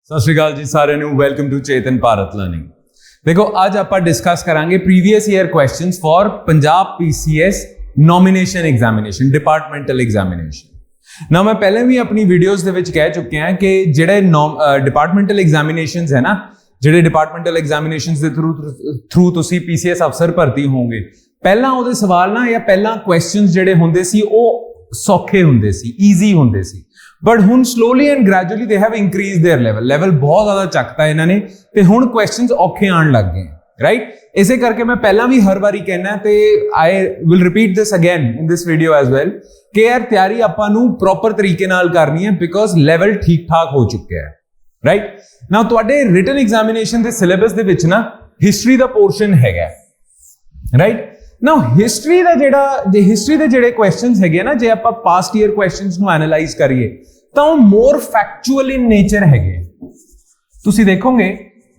सत श्री अकाल जी सारिਆਂ ਨੂੰ welcome to Chetan Bharat learning. देखो आज ਆਪਾਂ डिस्कस करांगे previous year questions for Punjab PCS nomination examination departmental examination. ना मैं पहले भी अपनी वीडियोस ਦੇ ਵਿੱਚ ਕਹਿ ਚੁੱਕਿਆ ਹਾਂ ਕਿ ਜਿਹੜੇ डिपार्टमेंटल एग्जामिनेशंस है ना, ਜਿਹੜੇ डिपार्टमेंटल एग्जामिनेशंस ਦੇ थ्रू ਤੁਸੀਂ PCS ਅਫਸਰ ਭਰਤੀ ਹੋਵੋਗੇ, ਪਹਿਲਾਂ ਉਹਦੇ ਸਵਾਲ ਨਾ ਜਾਂ ਪਹਿਲਾਂ ਕੁਐਸਚਨਸ ਜਿਹੜੇ ਹੁੰਦੇ ਸੀ ਉਹ ਸੌਖੇ ਹੁੰਦੇ ਸੀ, ਈਜ਼ੀ ਹੁੰਦੇ ਸੀ। बट हुण slowly and gradually they have increase their level बहुत ज्यादा चकता इन्होंने ते हुण क्वेश्चंस औखे आण लग गए, राइट। इसे करके मैं पहला भी हर बारी कहना ते I will repeat this again in this video as well कि यार तैयारी आपां नूं प्रॉपर तरीके नाल करनी है बिकॉज लेवल ठीक ठाक हो चुका है, राइट। नाउ तुहाडे रिटन एग्जामिनेशन दे सिलेबस दे विच ना हिस्टरी दा पोर्शन हैगा, राइट। नाउ हिस्टरी दा हिस्टरी दे जिहड़े क्वेश्चंस हैगे ना, जे आपां पास्ट ईयर क्वेश्चंस नूं एनालाइज करिए तो मोर फैक्चुअल इन नेचर हैगे। तुसी देखोगे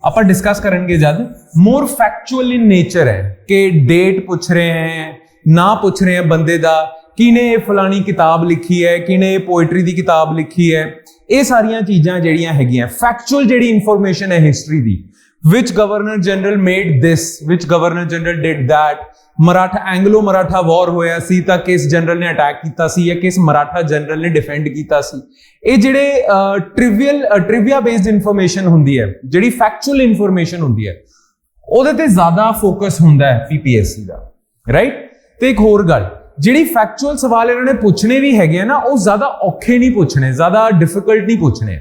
आपां डिस्कस करेंगे जब मोर फैक्चुअल इन नेचर है कि डेट पूछ रहे हैं, ना पूछ रहे हैं बंदे दा, किने फलानी किताब लिखी है, किने पोइट्री दी किताब लिखी है, ये सारियां चीज़ां जिहड़ियां हैगियां फैक्चुअल जिहड़ी इंफॉर्मेशन है history the. Which governor general made this, which governor general did that, Maratha Anglo Maratha war होया सी तां किस जनरल ने अटैक कीता सी या किस मराठा जनरल ने डिफेंड कीता सी। ये जिहड़े ट्रिविया बेस्ड इंफॉर्मेशन हुंदी है, जिहड़ी फैक्चुअल इंफॉर्मेशन हुंदी है, ਉਹਦੇ ਤੇ ਜ਼ਿਆਦਾ ਫੋਕਸ ਹੁੰਦਾ ਹੈ PPSC ਦਾ, ਰਾਈਟ। ਤੇ ਇੱਕ ਹੋਰ ਗੱਲ, ਜਿਹੜੀ ਫੈਕਚੁਅਲ ਸਵਾਲ ਇਹਨਾਂ ਨੇ ਪੁੱਛਣੇ ਵੀ ਹੈਗੇ ਆ ਨਾ, ਉਹ ਜ਼ਿਆਦਾ ਔਖੇ ਨਹੀਂ ਪੁੱਛਣੇ, ਜ਼ਿਆਦਾ ਡਿਫਿਕਲਟ ਨਹੀਂ ਪੁੱਛਣੇ।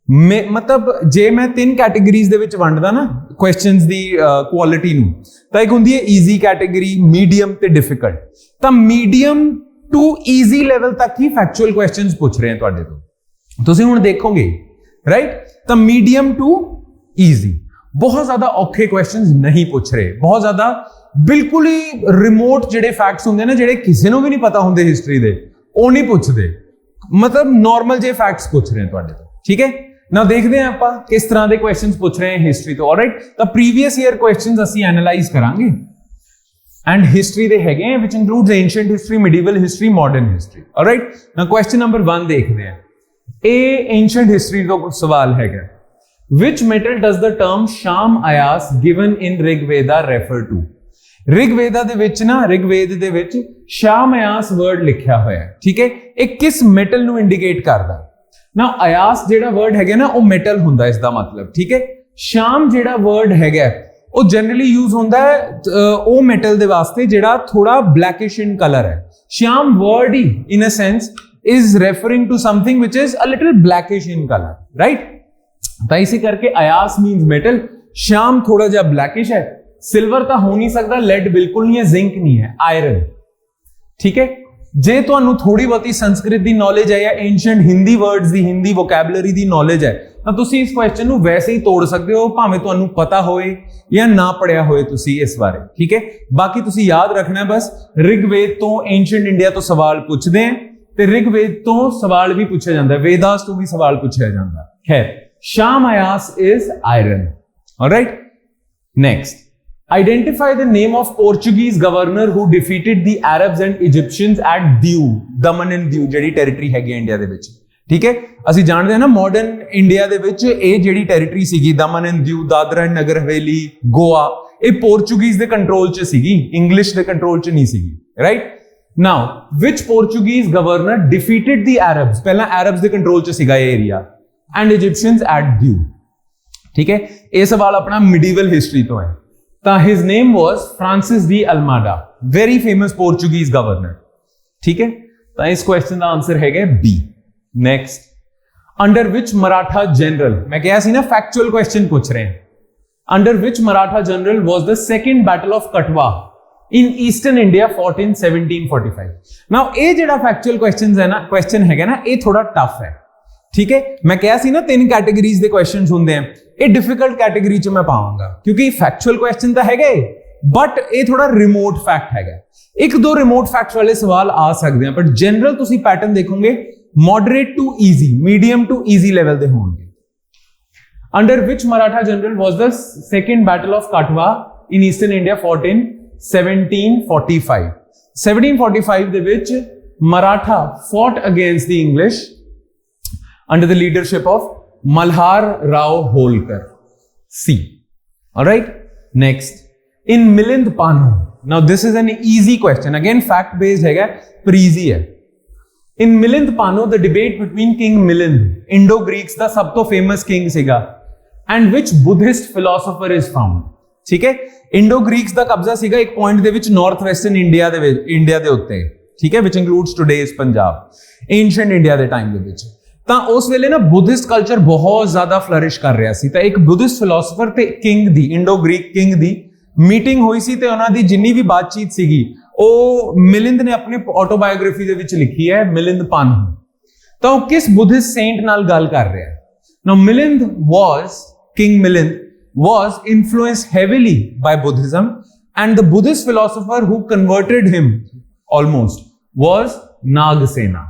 मतलब जे मैं 3 कैटेगरीज ਦੇ ਵਿੱਚ ਵੰਡਦਾ ਨਾ ਕੁਐਸਚਨਸ ਦੀ ਕੁਆਲਿਟੀ ਨੂੰ, ਤਾਂ ਇੱਕ ਹੁੰਦੀ ਹੈ ਈਜ਼ੀ ਕੈਟੇਗਰੀ, ਮੀਡੀਅਮ ਤੇ ਡਿਫਿਕਲਟ। ਤਾਂ ਮੀਡੀਅਮ ਟੂ ਈਜ਼ੀ ਲੈਵਲ ਤੱਕ ਹੀ ਫੈਕਚੁਅਲ ਕੁਐਸਚਨਸ ਪੁੱਛ ਰਹੇ ਆ ਤੁਹਾਡੇ ਤੋਂ, ਤੁਸੀਂ ਹੁਣ ਦੇਖੋਗੇ, ਰਾਈਟ। ਤਾਂ ਮੀਡੀਅਮ ਟੂ ਈਜ਼ੀ, ਬਹੁਤ ਜ਼ਿਆਦਾ ਔਖੇ ਕੁਐਸਚਨਸ ਨਹੀਂ ਪੁੱਛ ਰਹੇ, ਬਹੁਤ ਜ਼ਿਆਦਾ ਬਿਲਕੁਲ ਹੀ ਰਿਮੋਟ ਜਿਹੜੇ ਫੈਕਟਸ ਹੁੰਦੇ ਨੇ, ਜਿਹੜੇ ਕਿਸੇ ਨੂੰ ਵੀ ਨਹੀਂ ਪਤਾ ਹੁੰਦੇ ਹਿਸਟਰੀ ਦੇ, ਉਹ ਨਹੀਂ ਪੁੱਛਦੇ। ਮਤਲਬ ਨਾਰਮਲ ਜੇ ਫੈਕਟਸ ਪੁੱਛ ਰਹੇ ਆ ਤੁਹਾਡੇ ਤੋਂ, ਠੀਕ ਹੈ। ना देखते हैं ਆਪਾਂ किस तरह के क्वेश्चंस पूछ रहे हैं हिस्ट्री तो, ऑलराइट। तो प्रीवियस ईयर क्वेश्चंस ਅਸੀਂ एनालाइज करांगे एंड हिस्ट्री ਦੇ ਹੈਗੇ हैं which includes ancient history, medieval history, modern history, alright. now question number 1 देखते हैं। ਇਹ ancient history ਤੋਂ ਸਵਾਲ ਹੈਗਾ, which metal does the term sham ayas given in Rig Veda refer to। Rig वेदा ਦੇ ਵਿੱਚ ਨਾ, ऋग वेद ਦੇ ਵਿੱਚ ਸ਼ਾਮ ਅਯਾਸ ਵਰਡ ਲਿਖਿਆ ਹੋਇਆ ਹੈ, ਠੀਕ ਹੈ। ਇਹ ਕਿਸ ਮੈਟਲ ਨੂੰ ਇੰਡੀਕੇਟ ਕਰਦਾ? ਨਾ ਅਯਾਸ ਜਿਹੜਾ ਵਰਡ ਹੈਗਾ ਨਾ, ਉਹ ਮੈਟਲ ਹੁੰਦਾ ਇਸ ਦਾ ਮਤਲਬ, ਠੀਕ ਹੈ। ਸ਼ਾਮ ਜਿਹੜਾ ਵਰਡ ਹੈਗਾ ਉਹ ਜਨਰਲੀ ਯੂਜ਼ ਹੁੰਦਾ ਹੈ ਉਹ ਮੈਟਲ ਦੇ ਵਾਸਤੇ ਜਿਹੜਾ ਥੋੜਾ ਬਲੈਕਿਸ਼ ਇਨ ਕਲਰ ਹੈ। ਸ਼ਾਮ ਵਰਡ ਹੀ in a sense is referring to something which is a little blackish in colour, right. ਤਾਂ ਇਸੇ ਕਰਕੇ ਅਯਾਸ ਮੀਨਸ ਮੈਟਲ, ਸ਼ਾਮ ਥੋੜਾ ਜਿਹਾ ਬਲੈਕਿਸ਼ ਹੈ। ਸਿਲਵਰ ਤਾਂ ਹੋ ਨਹੀਂ ਸਕਦਾ, ਲੈਡ ਬਿਲਕੁਲ ਨਹੀਂ ਹੈ, ਜ਼ਿੰਕ ਨਹੀਂ ਹੈ, ਆਇਰਨ, ਠੀਕ ਹੈ। ਜੇ ਤੁਹਾਨੂੰ ਥੋੜੀ ਬਹੁਤੀ ਸੰਸਕ੍ਰਿਤ ਦੀ ਨੌਲੇਜ ਹੈ ਜਾਂ ਐਂਸ਼ੀਐਂਟ ਹਿੰਦੀ ਵਰਡਸ ਦੀ, ਹਿੰਦੀ ਵੋਕੈਬਲਰੀ ਦੀ ਨੌਲੇਜ ਹੈ, ਤਾਂ ਤੁਸੀਂ ਇਸ ਕੁਐਸਚਨ ਨੂੰ ਵੈਸੇ ਹੀ ਤੋੜ ਸਕਦੇ ਹੋ, ਭਾਵੇਂ ਤੁਹਾਨੂੰ ਪਤਾ ਹੋਏ ਜਾਂ ਨਾ ਪੜਿਆ ਹੋਏ ਤੁਸੀਂ ਇਸ ਬਾਰੇ, ਠੀਕ ਹੈ। ਬਾਕੀ ਤੁਸੀਂ ਯਾਦ ਰੱਖਣਾ ਬਸ, ਰਿਗਵੇਦ ਤੋਂ ਐਂਸ਼ੀਐਂਟ ਇੰਡੀਆ ਤੋਂ ਸਵਾਲ ਪੁੱਛਦੇ ਆ ਤੇ ਰਿਗਵੇਦ ਤੋਂ ਸਵਾਲ ਵੀ ਪੁੱਛਿਆ ਜਾਂਦਾ, ਵੇਦਾਸ ਤੋਂ ਵੀ ਸਵਾਲ ਪੁੱਛਿਆ ਜਾਂਦਾ। ਖੈਰ, Shyam ayas is iron, all right. Next, identify the name of Portuguese governor who defeated the Arabs and Egyptians at Diu, Daman and Diu, ਜਿਹੜੀ ਟੈਰੀਟਰੀ ਹੈਗੀ ਇੰਡੀਆ ਦੇ ਵਿੱਚ, ਠੀਕ ਹੈ। ਅਸੀਂ ਜਾਣਦੇ ਹਾਂ ਨਾ ਮਾਡਰਨ ਇੰਡੀਆ ਦੇ ਵਿੱਚ ਇਹ ਜਿਹੜੀ ਟੈਰੀਟਰੀ ਸੀਗੀ ਦਮਨ ਐਂਡ ਦਿਊ, ਦਾਦਰਾ ਐਂਡ ਨਗਰ ਹਵੇਲੀ, ਗੋਆ, ਇਹ ਪੋਰਚੁਗੀਜ਼ ਦੇ ਕੰਟਰੋਲ 'ਚ ਸੀਗੀ, ਇੰਗਲਿਸ਼ ਦੇ ਕੰਟਰੋਲ 'ਚ ਨਹੀਂ ਸੀਗੀ, ਰਾਈਟ। ਨਾਓ ਵਿਚ ਪੋਰਚੁਗੀਜ਼ ਗਵਰਨਰ ਡਿਫੀਟਡ ਦੀ ਅਰਬਸ, ਪਹਿਲਾਂ ਅਰਬਸ ਦੇ ਕੰਟਰੋਲ 'ਚ ਸੀਗਾ ਇਹ ਏਰੀਆ, ਐਂਡ ਇਜਿਪਸ਼ੀਅਨਸ ਐਟ ਦਿਊ, ਠੀਕ ਹੈ। ਇਹ ਸਵਾਲ ਆਪਣਾ ਮਿਡੀਵਲ ਹਿਸਟਰੀ ਤੋਂ ਹੈ। ਤਾਂ his name was Francis de Almeida, very famous Portuguese governor, ठीक है। ਤਾਂ ਇਸ ਕੁਐਸਚਨ ਦਾ ਆਨਸਰ ਹੈਗਾ B। Next, under which Maratha general, ਮੈਂ ਕਿਹਾ ਸੀ ਨਾ ਫੈਕਚੁਅਲ ਕੁਐਸਚਨ ਪੁੱਛ ਰਹੇ ਹਾਂ, under which Maratha general was the second battle of Katwa in eastern India fought in 1745। Now ਇਹ ਜਿਹੜਾ ਫੈਕਚੁਅਲ ਕੁਐਸਚਨ ਹੈਗਾ ਨਾ, ਇਹ ਥੋੜਾ ਟਫ ਹੈ, ਠੀਕ ਹੈ। ਮੈਂ ਕਿਹਾ ਸੀ ਨਾ 3 ਕੈਟੇਗਰੀਜ਼ ਦੇ ਕੁਐਸਚਨਸ ਹੁੰਦੇ ਆ, ਇਹ ਡਿਫਿਕਲਟ ਕੈਟੇਗਰੀ 'ਚ ਮੈਂ ਪਾਵਾਂਗਾ ਕਿਉਂਕਿ ਫੈਕਚੁਅਲ ਕੁਐਸਚਨ ਤਾਂ ਹੈਗਾ ਬਟ ਇਹ ਥੋੜਾ ਰਿਮੋਟ ਫੈਕਟ ਹੈਗਾ। 1-2 ਰਿਮੋਟ ਫੈਕਟਸ ਵਾਲੇ ਸਵਾਲ ਆ ਸਕਦੇ ਆ, ਬਟ ਜਨਰਲ ਤੁਸੀਂ ਪੈਟਰਨ ਦੇਖੋਗੇ moderate to easy, medium to easy level ਦੇ ਹੋਣਗੇ। Under which Maratha general was the second battle of Katwa in eastern India fought in 1745। 1745 ਦੇ ਵਿੱਚ Maratha fought against the English under the leadership of Malhar Rao Holkar. C. All right. Next, in Milind Panu. Now this is an easy question. Again, fact based है, पर easy है. In Milind Panu, the debate between King Milind, Indo-Greeks ਦਾ ਸਭ ਤੋਂ famous king ਸੀਗਾ, and which Buddhist philosopher is found. ठीक है, Indo-Greeks ਦਾ ਕਬਜ਼ਾ ਸੀਗਾ ਇੱਕ ਪੁਆਇੰਟ ਦੇ ਵਿੱਚ ਨਾਰਥ ਵੈਸਟਰਨ ਇੰਡੀਆ ਦੇ ਉੱਤੇ, ਠੀਕ ਹੈ, which includes today's Punjab, ancient India ਦੇ ਟਾਈਮ ਦੇ ਵਿੱਚ. ਤਾਂ ਉਸ ਵੇਲੇ ਨਾ ਬੁੱਧਿਸਟ ਕਲਚਰ ਬਹੁਤ ਜ਼ਿਆਦਾ ਫਲਰਿਸ਼ ਕਰ ਰਿਹਾ ਸੀ, ਤਾਂ ਇੱਕ ਬੁੱਧਿਸਟ ਫਿਲਾਸਫਰ ਤੇ ਕਿੰਗ ਦੀ, ਇੰਡੋ ਗ੍ਰੀਕ ਕਿੰਗ ਦੀ ਮੀਟਿੰਗ ਹੋਈ ਸੀ, ਤੇ ਉਹਨਾਂ ਦੀ ਜਿੰਨੀ ਵੀ ਬਾਤਚੀਤ ਸੀਗੀ ਉਹ ਮਿਲਿੰਦ ਨੇ ਆਪਣੀ ਆਟੋਬਾਇਓਗ੍ਰਾਫੀ ਦੇ ਵਿੱਚ ਲਿਖੀ ਹੈ, ਮਿਲਿੰਦ ਪਾਨੂ. ਤਾਂ ਉਹ ਕਿਸ ਬੁੱਧਿਸਟ ਸੇਂਟ ਨਾਲ ਗੱਲ ਕਰ ਰਿਹਾ ਹੈ? Now Milind was, king Milind was influenced heavily by Buddhism, and the Buddhist philosopher who converted him almost was Nagsena.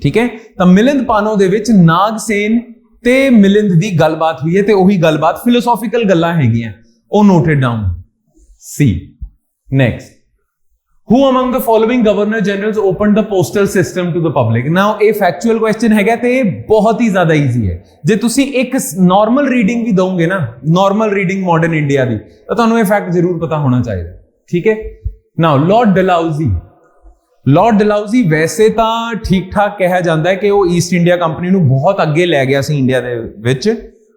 ठीक है, तो मिलिंद पानो दे विच नागसेन ते मिलिंद दी गलबात हुई है, ते ओही गलबात फिलोसॉफिकल गल्लां हैगियां, ओ noted down. C. Next, who among the following governor generals opened the postal system to the public? Now a factual question हैगा ते बहुत ही ज्यादा easy है. जे तुसी एक नॉर्मल रीडिंग भी दोगे ना, नॉर्मल रीडिंग मॉडर्न इंडिया दी, तो तुहानू ये फैक्ट जरूर पता होना चाहिए. ठीक है. Now Lord Dalhousie, Lord Dalhousie वैसे तो ठीक ठाक कहा जाता है कि वो ईस्ट इंडिया कंपनी नू बहुत अगे लै गया सी इंडिया दे विच,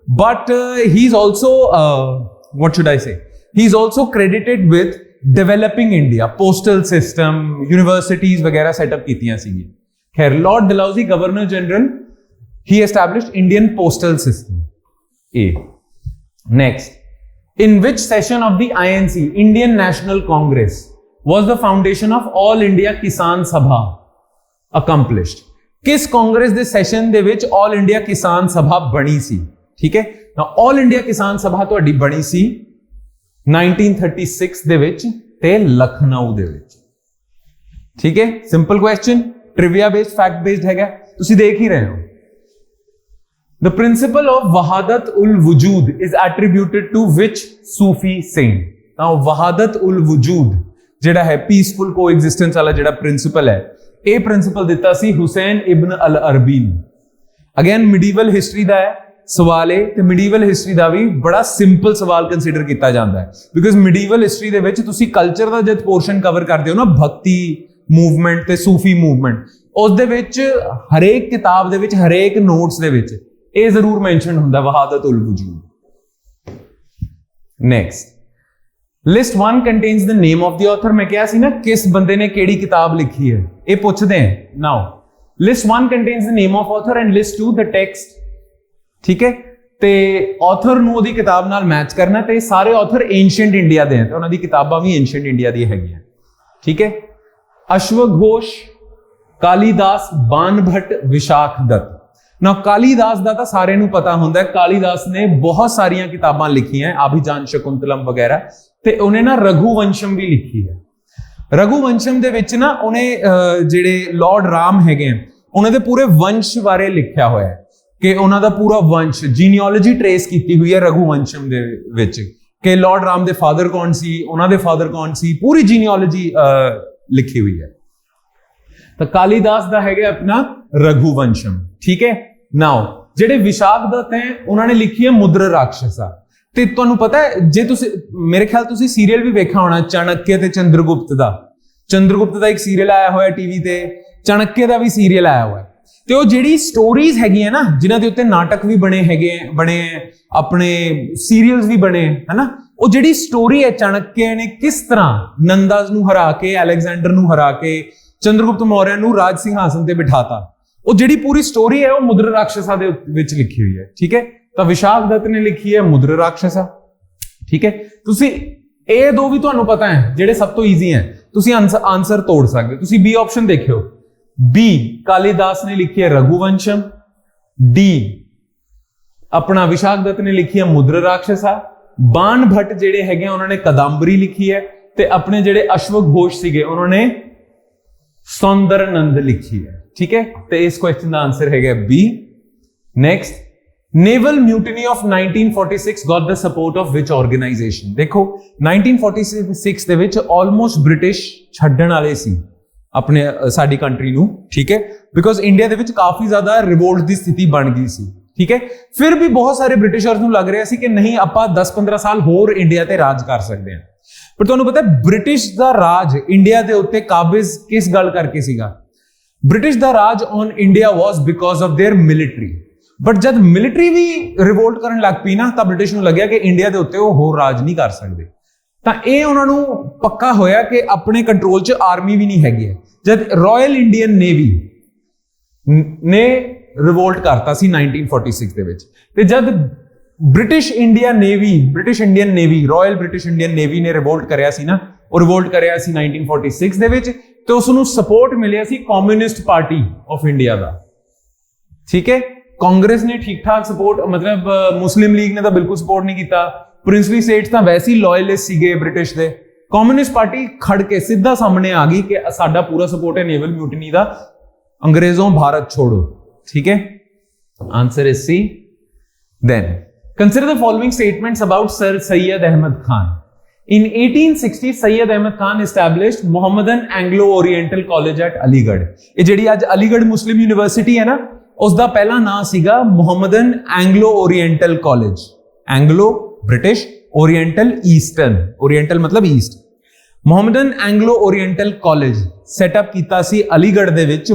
but he is also what should I say, he is also credited with developing India, postal system, universities वगैरह सेटअप कीतियां सी. खैर, lord Dalhousie governor general, he established Indian postal system. A. Next, in which session of the INC, Indian National Congress, was the foundation of All India Kisan Sabha accomplished? किस कांग्रेस दे session दे विच All India Kisan Sabha बनी सी? ठीक है, now All India Kisan Sabha ਤੁਹਾਡੀ बनी सी 1936 ਦੇ ਵਿੱਚ ਤੇ ਲਖਨਊ ਦੇ ਵਿੱਚ. ਠੀਕ ਹੈ, simple question, trivia based, fact based ਹੈਗਾ, ਤੁਸੀਂ ਦੇਖ ਹੀ ਰਹੇ ਹੋ. The principle of Wahadat ul Wujud is attributed to which Sufi saint? Now Wahadat ul Wujud ਜਿਹੜਾ ਹੈ ਪੀਸਫੁਲ ਕੋਐਗਜ਼ਿਸਟੈਂਸ ਵਾਲਾ ਜਿਹੜਾ ਪ੍ਰਿੰਸੀਪਲ ਹੈ, ਇਹ ਪ੍ਰਿੰਸੀਪਲ ਦਿੱਤਾ ਸੀ ਹੁਸੈਨ ਇਬਨ ਅਲ ਅਰਬੀ ਨੂੰ. ਅਗੇਨ ਮਿਡੀਵਲ ਹਿਸਟਰੀ ਦਾ ਹੈ ਸਵਾਲ ਹੈ, ਤੇ ਮਿਡੀਵਲ ਹਿਸਟਰੀ ਦਾ ਵੀ ਬੜਾ ਸਿੰਪਲ ਸਵਾਲ ਕੰਸੀਡਰ ਕੀਤਾ ਜਾਂਦਾ ਹੈ, ਬਿਕਾਜ਼ ਮਿਡੀਵਲ ਹਿਸਟਰੀ ਦੇ ਵਿੱਚ ਤੁਸੀਂ ਕਲਚਰ ਦਾ ਜਦ ਪੋਰਸ਼ਨ ਕਵਰ ਕਰਦੇ ਹੋ ਨਾ, ਭਗਤੀ ਮੂਵਮੈਂਟ ਤੇ ਸੂਫੀ ਮੂਵਮੈਂਟ, ਉਸ ਦੇ ਵਿੱਚ ਹਰੇਕ ਕਿਤਾਬ ਦੇ ਵਿੱਚ, ਹਰੇਕ ਨੋਟਸ ਦੇ ਵਿੱਚ ਇਹ ਜ਼ਰੂਰ ਮੈਂਸ਼ਨ ਹੁੰਦਾ ਵਹਾਦਤ ਉਲ ਵਜੂਦ. Next, list 1 contains the name of the author. मैं क्या सी ना, किस बंदे ने केड़ी किताब लिखी है, ये पूछते हैं. Now list 1 contains the name of author and list 2 the text. ठीक है, ते author ਨੂੰ ਉਹਦੀ ਕਿਤਾਬ ਨਾਲ ਮੈਚ ਕਰਨਾ, ਤੇ ਸਾਰੇ author ancient ਇੰਡੀਆ ਦੇ ਹਨ, ਤੇ ਉਹਨਾਂ ਦੀ ਕਿਤਾਬਾਂ ਵੀ ancient ਇੰਡੀਆ ਦੀ ਹੈਗੀਆਂ. ਠੀਕ ਹੈ, ਅਸ਼ਵਘੋਸ਼, ਕਾਲੀਦਾਸ, ਬਾਨਭੱਟ, ਵਿਸ਼ਾਖ ਦੱਤ. ਨਾ ਕਾਲੀਦਾਸ ਦਾ ਤਾਂ ਸਾਰਿਆਂ ਨੂੰ ਪਤਾ ਹੁੰਦਾ ਹੈ, ਕਾਲੀਦਾਸ ਨੇ ਬਹੁਤ ਸਾਰੀਆਂ ਕਿਤਾਬਾਂ ਲਿਖੀਆਂ, ਅਭਿਜਾਨ ਸ਼ਕੁੰਤਲਮ ਵਗੈਰਾ, ਤੇ ਉਹਨੇ ਨਾ ਰਘੁਵੰਸ਼ਮ ਵੀ ਲਿਖੀ ਹੈ. ਰਘੁਵੰਸ਼ਮ ਦੇ ਵਿੱਚ ਨਾ ਉਹਨੇ ਜਿਹੜੇ ਲਾਰਡ ਰਾਮ ਹੈਗੇ ਆ, ਉਹਨਾਂ ਦੇ ਪੂਰੇ ਵੰਸ਼ ਬਾਰੇ ਲਿਖਿਆ ਹੋਇਆ ਹੈ, ਕਿ ਉਹਨਾਂ ਦਾ ਪੂਰਾ ਵੰਸ਼, ਜੀਨੀਓਲੋਜੀ ਟ੍ਰੇਸ ਕੀਤੀ ਹੋਈ ਹੈ ਰਘੁਵੰਸ਼ਮ ਦੇ ਵਿੱਚ, ਕਿ ਲਾਰਡ ਰਾਮ ਦੇ ਫਾਦਰ ਕੌਣ ਸੀ, ਉਹਨਾਂ ਦੇ ਫਾਦਰ ਕੌਣ ਸੀ, ਪੂਰੀ ਜੀਨੀਓਲੋਜੀ ਲਿਖੀ ਹੋਈ ਹੈ. ਤਾਂ ਕਾਲੀਦਾਸ ਦਾ ਹੈਗਾ ਆਪਣਾ ਰਘੁਵੰਸ਼ਮ. ਠੀਕ ਹੈ. ਨਾਓ ਜਿਹੜੇ ਵਿਸ਼ਾਖ ਦੱਤ ਹੈ, ਉਹਨਾਂ ਨੇ ਲਿਖੀ ਹੈ ਮੁਦਰ ਰਾਖਸ਼ਸਾ. ਤੇ ਤੁਹਾਨੂੰ ਪਤਾ ਹੈ, ਜੇ ਤੁਸੀਂ, ਮੇਰੇ ਖਿਆਲ ਤੁਸੀਂ ਸੀਰੀਅਲ ਵੀ ਵੇਖਿਆ ਹੋਣਾ, ਚਾਣਕਿਆ ਤੇ ਚੰਦਰਗੁਪਤ ਦਾ. ਚੰਦਰਗੁਪਤ ਦਾ ਇੱਕ ਸੀਰੀਅਲ ਆਇਆ ਹੋਇਆ ਟੀਵੀ ਤੇ, ਚਾਣਕਿਆ ਦਾ ਵੀ ਸੀਰੀਅਲ ਆਇਆ ਹੋਇਆ, ਤੇ ਉਹ ਜਿਹੜੀ ਸਟੋਰੀਜ਼ ਹੈਗੀਆਂ ਨਾ, ਜਿਨ੍ਹਾਂ ਦੇ ਉੱਤੇ ਨਾਟਕ ਵੀ ਬਣੇ ਹੈਗੇ, ਬਣੇ ਆਪਣੇ ਸੀਰੀਅਲਸ ਵੀ ਬਣੇ ਹੈ ਨਾ, ਉਹ ਜਿਹੜੀ ਸਟੋਰੀ ਹੈ ਚਾਣਕਿਆ ਨੇ ਕਿਸ ਤਰ੍ਹਾਂ ਨੰਦਾ ਨੂੰ ਹਰਾ ਕੇ, ਅਲੈਗਜ਼ੈਂਡਰ ਨੂੰ ਹਰਾ ਕੇ, ਚੰਦਰਗੁਪਤ ਮੌਰਿਆ ਨੂੰ ਰਾਜ ਸਿੰਘਾਸਨ ਤੇ ਬਿਠਾਤਾ, ਉਹ ਜਿਹੜੀ ਪੂਰੀ ਸਟੋਰੀ ਹੈ ਉਹ ਮੁਦਰ ਰਾਖਸ਼ਸਾ ਦੇ ਵਿੱਚ ਲਿਖੀ ਹੋਈ ਹੈ. ਠੀਕ ਹੈ, ਤਾਂ ਵਿਸ਼ਾਖ ਦੱਤ ਨੇ ਲਿਖੀ ਹੈ ਮੁਦਰ ਰਾਖਸ਼ਸਾ. ਠੀਕ ਹੈ, ਤੁਸੀਂ ਇਹ ਦੋ ਵੀ ਤੁਹਾਨੂੰ ਪਤਾ ਹੈ ਜਿਹੜੇ ਸਭ ਤੋਂ ਈਜ਼ੀ ਹੈ, ਤੁਸੀਂ ਆਨਸਰ ਤੋੜ ਸਕਦੇ ਹੋ. ਤੁਸੀਂ ਬੀ ਆਪਸ਼ਨ ਦੇਖਿਓ, ਬੀ ਕਾਲੀਦਾਸ ਨੇ ਲਿਖੀ ਹੈ ਰਘੁਵੰਸ਼ਮ, ਡੀ ਆਪਣਾ ਵਿਸ਼ਾਖ ਦੱਤ ਨੇ ਲਿਖੀ ਹੈ ਮੁਦਰ ਰਾਖਸ਼ਸਾ, ਬਾਨਭੱਟ ਜਿਹੜੇ ਹੈਗੇ ਉਹਨਾਂ ਨੇ ਕਦੰਬਰੀ ਲਿਖੀ ਹੈ, ਤੇ ਆਪਣੇ ਜਿਹੜੇ ਅਸ਼ਵਘੋਸ਼ ਸੀਗੇ ਉਹਨਾਂ ਨੇ ਸੌਂਦਰਨੰਦ ਲਿਖੀ ਹੈ. ਠੀਕ ਹੈ, ਤੇ ਇਸ ਕੁਐਸਚਨ ਦਾ ਆਨਸਰ ਹੈਗਾ B. Next, naval mutiny of 1946 got the support of which organisation? देखो 1946 ਦੇ ਵਿੱਚ ਆਲਮੋਸਟ ਬ੍ਰਿਟਿਸ਼ ਛੱਡਣ ਵਾਲੇ ਸੀ ਆਪਣੇ ਸਾਡੀ ਕੰਟਰੀ ਨੂੰ. ਠੀਕ ਹੈ, ਬਿਕੋਜ਼ ਇੰਡੀਆ ਦੇ ਵਿੱਚ ਕਾਫੀ ਜ਼ਿਆਦਾ ਰਿਵੋਲਟ ਦੀ ਸਥਿਤੀ ਬਣ ਗਈ ਸੀ. ठीक है। फिर भी बहुत सारे ब्रिटिशर्स ਨੂੰ ਲੱਗ ਰਿਹਾ ਸੀ ਕਿ ਨਹੀਂ ਆਪਾਂ 10-15 ਸਾਲ ਹੋਰ ਇੰਡੀਆ ਤੇ ਰਾਜ ਕਰ ਸਕਦੇ ਹਾਂ। ਪਰ ਤੁਹਾਨੂੰ ਪਤਾ ਬ੍ਰਿਟਿਸ਼ ਦਾ ਰਾਜ ਇੰਡੀਆ ਦੇ ਉੱਤੇ ਕਾਬਜ਼ ਕਿਸ ਗੱਲ ਕਰਕੇ ਸੀਗਾ? ਬ੍ਰਿਟਿਸ਼ ਦਾ ਰਾਜ on India was because of their military. But ਜਦ ਮਿਲਟਰੀ ਵੀ ਰਿਵੋਲਟ ਕਰਨ ਲੱਗ ਪਈ ਨਾ ਤਾਂ ਬ੍ਰਿਟਿਸ਼ ਨੂੰ ਲੱਗਿਆ ਕਿ ਇੰਡੀਆ ਦੇ ਉੱਤੇ ਉਹ ਹੋਰ ਰਾਜ ਨਹੀਂ ਕਰ ਸਕਦੇ। ਤਾਂ ਇਹ ਉਹਨਾਂ ਨੂੰ ਪੱਕਾ ਹੋਇਆ ਕਿ ਆਪਣੇ ਕੰਟਰੋਲ 'ਚ ਆਰਮੀ ਵੀ ਨਹੀਂ ਹੈਗੀ ਹੈ। ਜਦ ਰਾਇਲ ਇੰਡੀਅਨ ਨੇਵੀ ਨੇ ਰਿਵੋਲਟ ਕਰਤਾ ਸੀ 1946 ਦੇ ਵਿੱਚ, ਤੇ ਜਦ British Indian navy royal British Indian navy ਨੇ ਰਿਵੋਲਟ ਕਰਿਆ ਸੀ ਨਾ, ਉਹ ਰਿਵੋਲਟ ਕਰਿਆ ਸੀ 1946 ਦੇ ਵਿੱਚ, ਤੇ ਉਸ ਨੂੰ ਸਪੋਰਟ ਮਿਲਿਆ ਸੀ ਕਮਿਊਨਿਸਟ ਪਾਰਟੀ ਆਫ ਇੰਡੀਆ ਦਾ। ਠੀਕ ਹੈ, ਕਾਂਗਰਸ ਨੇ ਠੀਕ ਠਾਕ ਸਪੋਰਟ, ਮਤਲਬ ਮੁਸਲਿਮ ਲੀਗ ਨੇ ਤਾਂ ਬਿਲਕੁਲ ਸਪੋਰਟ ਨਹੀਂ ਕੀਤਾ, ਪ੍ਰਿੰਸਲੀ ਸਟੇਟਸ ਤਾਂ ਵੈਸੇ ਹੀ ਲਾਇਲਿਸਟ ਸੀਗੇ ਬ੍ਰਿਟਿਸ਼ ਦੇ। ਕਮਿਊਨਿਸਟ ਪਾਰਟੀ ਖੜ ਕੇ ਸਿੱਧਾ ਸਾਹਮਣੇ ਆ ਗਈ ਕਿ ਸਾਡਾ ਪੂਰਾ ਸਪੋਰਟ ਹੈ ਨੇਵਲ ਮਿਊਟਨੀ ਦਾ, ਅੰਗਰੇਜ਼ੋਂ ਭਾਰਤ ਛੋੜੋ। ठीक है, answer is C. Then consider the following statements about Sir Syed Ahmad Khan. In 1860 Syed Ahmad Khan established Mohammedan Anglo-Oriental College at Aligarh. ਇਹ ਜਿਹੜੀ ਅੱਜ ਅਲੀਗੜ੍ਹ ਮੁਸਲਿਮ ਯੂਨੀਵਰਸਿਟੀ ਹੈ ਨਾ, ਉਸ ਦਾ ਪਹਿਲਾ ਨਾਮ ਸੀਗਾ Mohammedan Anglo-Oriental College. Anglo British, Oriental Eastern, Oriental ਮਤਲਬ East. Mohammedan Anglo-Oriental College setup ਕੀਤਾ ਸੀ ਅਲੀਗੜ੍ਹ ਦੇ ਵਿੱਚ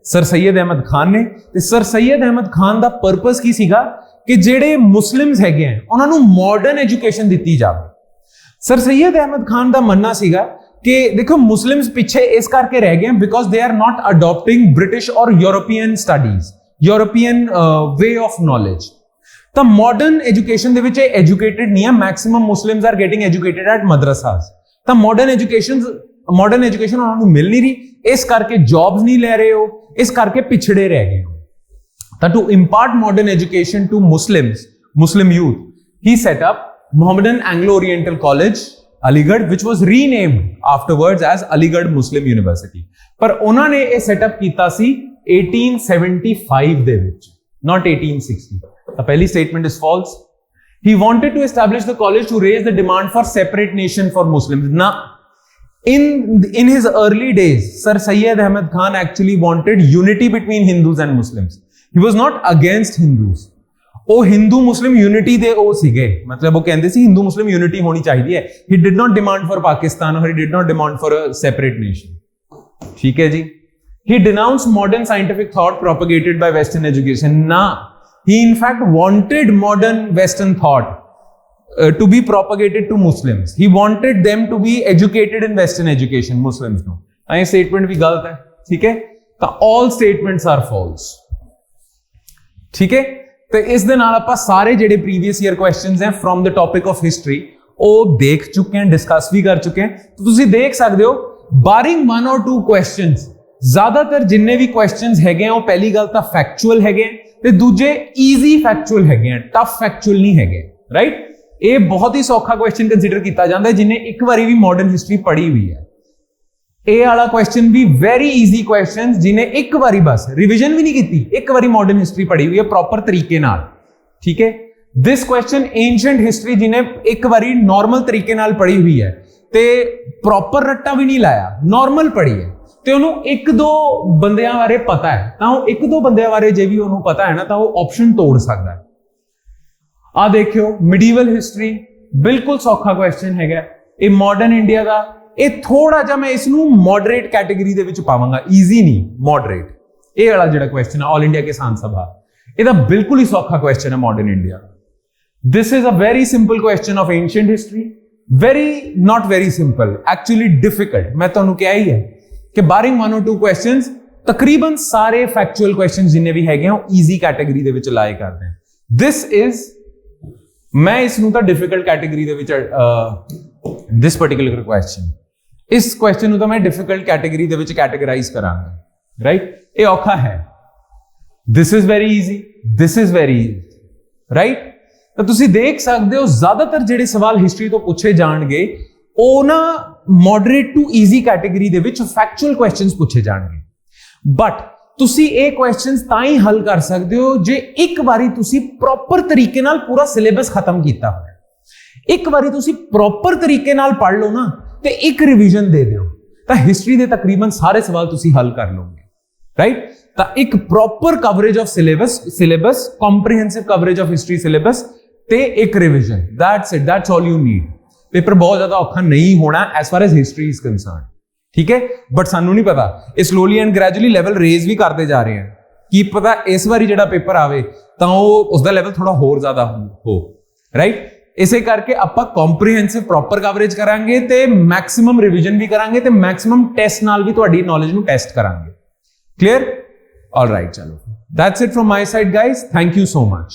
ਸਰ ਸੈਯਦ ਅਹਿਮਦ ਖਾਨ ਨੇ। ਤੇ ਸਰ ਸੈਯਦ ਅਹਿਮਦ ਖਾਨ ਦਾ ਪਰਪਸ ਕੀ ਸੀਗਾ ਕਿ ਜਿਹੜੇ ਮੁਸਲਿਮਸ ਹੈਗੇ ਆ ਉਹਨਾਂ ਨੂੰ ਮਾਡਰਨ ਐਜੂਕੇਸ਼ਨ ਦਿੱਤੀ ਜਾਵੇ। ਸਰ ਸੈਯਦ ਅਹਿਮਦ ਖਾਨ ਦਾ ਮੰਨਣਾ ਸੀਗਾ ਕਿ ਦੇਖੋ ਮੁਸਲਿਮਸ ਪਿੱਛੇ ਇਸ ਕਰਕੇ ਰਹਿ ਗਏ because they are not adapting British or European studies, European way of knowledge. ਤਾਂ ਮਾਡਰਨ ਐਜੂਕੇਸ਼ਨ ਦੇ ਵਿੱਚ ਐਜੂਕੇਟਡ ਨਹੀਂ ਆ, maximum Muslims are getting educated at ਮਦਰਸਾਸ। ਤਾਂ ਮਾਡਰਨ ਐਜੂਕੇਸ਼ਨ ਉਹਨਾਂ ਨੂੰ ਮਿਲ ਨਹੀਂ ਰਹੀ, ਇਸ ਕਰਕੇ ਜੌਬਸ ਨਹੀਂ ਲੈ ਰਹੇ ਹੋ, ਇਸ ਕਰਕੇ ਪਿਛੜੇ ਰਹਿ ਗਏ ਹੋ। ਤਾਂ to impart modern education to Muslim youth, he set up Mohammedan Anglo-Oriental College, Aligarh, which was renamed afterwards as Aligarh Muslim University. ਪਰ ਉਹਨਾਂ ਨੇ ਇਹ ਸੈਟਅਪ ਕੀਤਾ ਸੀ 1875 ਦੇ ਵਿੱਚ, not 1860. ਤਾਂ ਪਹਿਲੀ statement is false. He wanted to establish the college to raise the demand for separate nation for Muslims. Na, in his early days, Sir Syed Ahmad Khan actually wanted unity between Hindus and Muslims. He was not against Hindus. ਉਹ ਹਿੰਦੂ ਮੁਸਲਿਮ unity ਦੇ ਉਹ ਸੀਗੇ, ਮਤਲਬ ਉਹ ਕਹਿੰਦੇ ਸੀ ਹਿੰਦੂ ਮੁਸਲਿਮ unity ਹੋਣੀ ਚਾਹੀਦੀ ਹੈ। He did not demand for Pakistan or he did not demand for a separate nation. ਠੀਕ ਹੈ ਜੀ। He denounced modern scientific thought propagated by Western education. Na, he in fact wanted modern Western thought to be propagated to Muslims. He wanted them to be educated in Western education, Muslims ਨੂੰ। ਇਹ statement ਵੀ ਗਲਤ ਹੈ। ਠੀਕ ਹੈ, ਤਾਂ all statements are false. ਠੀਕ ਹੈ, ਤੇ ਇਸ ਦੇ ਨਾਲ ਆਪਾਂ ਸਾਰੇ ਜਿਹੜੇ ਪ੍ਰੀਵੀਅਸ ਈਅਰ ਕੁਐਸਚਨਸ ਹੈ from the topic of history ਉਹ ਦੇਖ ਚੁੱਕੇ ਹਾਂ, ਡਿਸਕਸ ਵੀ ਕਰ ਚੁੱਕੇ ਹਾਂ। ਤੁਸੀਂ ਦੇਖ ਸਕਦੇ ਹੋ ਬਾਰਿੰਗ 1 or 2 ਕੁਐਸਚਨਸ, ਜ਼ਿਆਦਾਤਰ ਜਿੰਨੇ ਵੀ ਕੁਐਸਚਨਸ ਹੈਗੇ ਆ ਉਹ ਪਹਿਲੀ ਗੱਲ ਤਾਂ ਫੈਕਚੁਅਲ ਹੈਗੇ ਆ ਤੇ ਦੂਜੇ ਈਜ਼ੀ ਫੈਕਚੁਅਲ ਹੈਗੇ ਆ, ਟਫ ਫੈਕਚੁਅਲ ਨਹੀਂ ਹੈਗੇ, ਰਾਈਟ। ਇਹ ਬਹੁਤ ਹੀ ਸੌਖਾ ਕੁਐਸਚਨ ਕੰਸੀਡਰ ਕੀਤਾ ਜਾਂਦਾ ਜਿਹਨੇ ਇੱਕ ਵਾਰੀ ਵੀ ਮਾਡਰਨ ਹਿਸਟਰੀ ਪੜ੍ਹੀ ਹੋਈ ਹੈ। ਇਹ ਵਾਲਾ ਕੁਐਸਚਨ ਵੀ ਵੈਰੀ ਈਜ਼ੀ ਕੁਐਸਚਨ ਜਿਹਨੇ ਇੱਕ ਵਾਰੀ ਬਸ ਰਿਵੀਜ਼ਨ ਵੀ ਨਹੀਂ ਕੀਤੀ, ਇੱਕ ਵਾਰੀ ਮਾਡਰਨ ਹਿਸਟਰੀ ਪੜ੍ਹੀ ਹੋਈ ਹੈ ਪ੍ਰੋਪਰ ਤਰੀਕੇ ਨਾਲ। ਠੀਕ ਹੈ, ਦਿਸ ਕੁਐਸਚਨ ਐਂਸ਼ੀਐਂਟ ਹਿਸਟਰੀ ਜਿਹਨੇ ਇੱਕ ਵਾਰੀ ਨਾਰਮਲ ਤਰੀਕੇ ਨਾਲ ਪੜ੍ਹੀ ਹੋਈ ਹੈ ਤੇ ਪ੍ਰੋਪਰ ਰੱਟਾ ਵੀ ਨਹੀਂ ਲਾਇਆ, ਨਾਰਮਲ ਪੜ੍ਹੀ ਹੈ ਤੇ ਉਹਨੂੰ 1-2 ਬੰਦਿਆਂ ਬਾਰੇ ਪਤਾ ਹੈ, ਤਾਂ ਉਹ 1-2 ਬੰਦਿਆਂ ਬਾਰੇ ਜੇ ਵੀ ਉਹਨੂੰ ਪਤਾ ਹੈ ਨਾ ਤਾਂ ਉਹ ਆਪਸ਼ਨ ਤੋੜ ਸਕਦਾ ਹੈ। ਆ ਦੇਖਿਓ ਮਿਡੀਵਲ ਹਿਸਟਰੀ, ਬਿਲਕੁਲ ਸੌਖਾ ਕੁਐਸਚਨ ਹੈਗਾ। ਇਹ ਮਾਡਰਨ ਇੰਡੀਆ ਦਾ, ਇਹ ਥੋੜਾ ਜਿਹਾ ਮੈਂ ਇਸ ਨੂੰ ਮੋਡਰੇਟ ਕੈਟੇਗਰੀ ਦੇ ਵਿੱਚ ਪਾਵਾਂਗਾ, ਈਜ਼ੀ ਨਹੀਂ ਮੋਡਰੇਟ। ਇਹ ਵਾਲਾ ਜਿਹੜਾ ਕੁਐਸਚਨ ਹੈ ਆਲ ਇੰਡੀਆ ਕਿਸਾਨ ਸਭਾ, ਇਹਦਾ ਬਿਲਕੁਲ ਹੀ ਸੌਖਾ ਕੁਐਸਚਨ ਹੈ modern India. This is a very simple question of ancient history, very not very simple, actually difficult. ਮੈਂ ਤੁਹਾਨੂੰ ਕਿਹਾ ਹੀ ਹੈ ਕਿ ਬਾਰਿੰਗ 1 or 2 ਕੁਐਸਚਨਸ ਤਕਰੀਬਨ ਸਾਰੇ ਫੈਕਚੁਅਲ ਕੁਐਸਚਨਸ ਜਿੰਨੇ ਵੀ ਹੈਗੇ ਆ ਉਹ ਈਜ਼ੀ ਕੈਟੇਗਰੀ ਦੇ ਵਿੱਚ ਲਾਏ ਕਰਦੇ ਆ। ਦਿਸ ਇਜ਼, ਮੈਂ ਇਸ ਨੂੰ ਤਾਂ ਡਿਫਿਕਲਟ ਕੈਟੇਗਰੀ ਦੇ ਵਿੱਚ ਦਿਸ ਪਾਰਟਿਕੂਲਰ ਕੁਐਸਚਨ, ਇਸ ਕੁਐਸਚਨ ਨੂੰ ਤਾਂ ਮੈਂ ਡਿਫਿਕਲਟ ਕੈਟੇਗਰੀ ਦੇ ਵਿੱਚ ਕੈਟੇਗਰਾਈਜ਼ ਕਰਾਂਗਾ, ਰਾਈਟ। ਇਹ ਔਖਾ ਹੈ। This is very easy, this is very easy, right. ਤਾਂ ਤੁਸੀਂ ਦੇਖ ਸਕਦੇ ਹੋ ਜ਼ਿਆਦਾਤਰ ਜਿਹੜੇ ਸਵਾਲ ਹਿਸਟਰੀ ਤੋਂ ਪੁੱਛੇ ਜਾਣਗੇ ਉਹ ਨਾ ਮੋਡਰੇਟ ਟੂ ਈਜ਼ੀ ਕੈਟੇਗਰੀ ਦੇ ਵਿੱਚ ਫੈਕਚੁਅਲ ਕੁਐਸਚਨਸ ਪੁੱਛੇ ਜਾਣਗੇ। ਬਟ ਤੁਸੀਂ ਇਹ ਕੁਐਸਚਨਸ ਤਾਂ ਹੀ ਹੱਲ ਕਰ ਸਕਦੇ ਹੋ ਜੇ ਇੱਕ ਵਾਰੀ ਤੁਸੀਂ ਪ੍ਰੋਪਰ ਤਰੀਕੇ ਨਾਲ ਪੂਰਾ ਸਿਲੇਬਸ ਖਤਮ ਕੀਤਾ ਹੋਵੇ। ਇੱਕ ਵਾਰੀ ਤੁਸੀਂ ਪ੍ਰੋਪਰ ਤਰੀਕੇ ਨਾਲ ਪੜ੍ਹ ਲਓ ਨਾ ਤੇ ਇੱਕ ਰਿਵੀਜ਼ਨ ਦੇ ਦਿਓ ਤਾਂ ਹਿਸਟਰੀ ਦੇ ਤਕਰੀਬਨ ਸਾਰੇ ਸਵਾਲ ਤੁਸੀਂ ਹੱਲ ਕਰ ਲਓਗੇ। राइट। ਤਾਂ ਇੱਕ proper coverage of syllabus comprehensive coverage of history syllabus ਤੇ ਇੱਕ revision, that's it, that's all you need। Paper ਬਹੁਤ ਜ਼ਿਆਦਾ ਔਖਾ ਨਹੀਂ ਹੋਣਾ as far as history is concerned, ਠੀਕ ਹੈ। ਬਟ ਸਾਨੂੰ ਨਹੀਂ ਪਤਾ, ਇਹ slowly and gradually level raise ਵੀ ਕਰਦੇ ਜਾ ਰਹੇ ਹਨ। ਕੀ ਪਤਾ ਇਸ ਵਾਰੀ ਜਿਹੜਾ ਪੇਪਰ ਆਵੇ ਤਾਂ ਉਹ ਉਸਦਾ ਲੈਵਲ ਥੋੜਾ ਹੋਰ ਜ਼ਿਆਦਾ ਹੋ, ਰਾਈਟ। ਇਸੇ ਕਰਕੇ ਆਪਾਂ ਕੰਪਰੀਹੈਂਸਿਵ ਪ੍ਰੋਪਰ ਕਵਰੇਜ ਕਰਾਂਗੇ ਤੇ ਮੈਕਸਿਮਮ ਰਿਵੀਜ਼ਨ ਵੀ ਕਰਾਂਗੇ ਤੇ ਮੈਕਸਿਮਮ ਟੈਸਟ ਨਾਲ ਵੀ ਤੁਹਾਡੀ ਨੌਲੇਜ ਨੂੰ ਟੈਸਟ ਕਰਾਂਗੇ। Clear? All right, chalo. That's it from my side, guys. Thank you so much.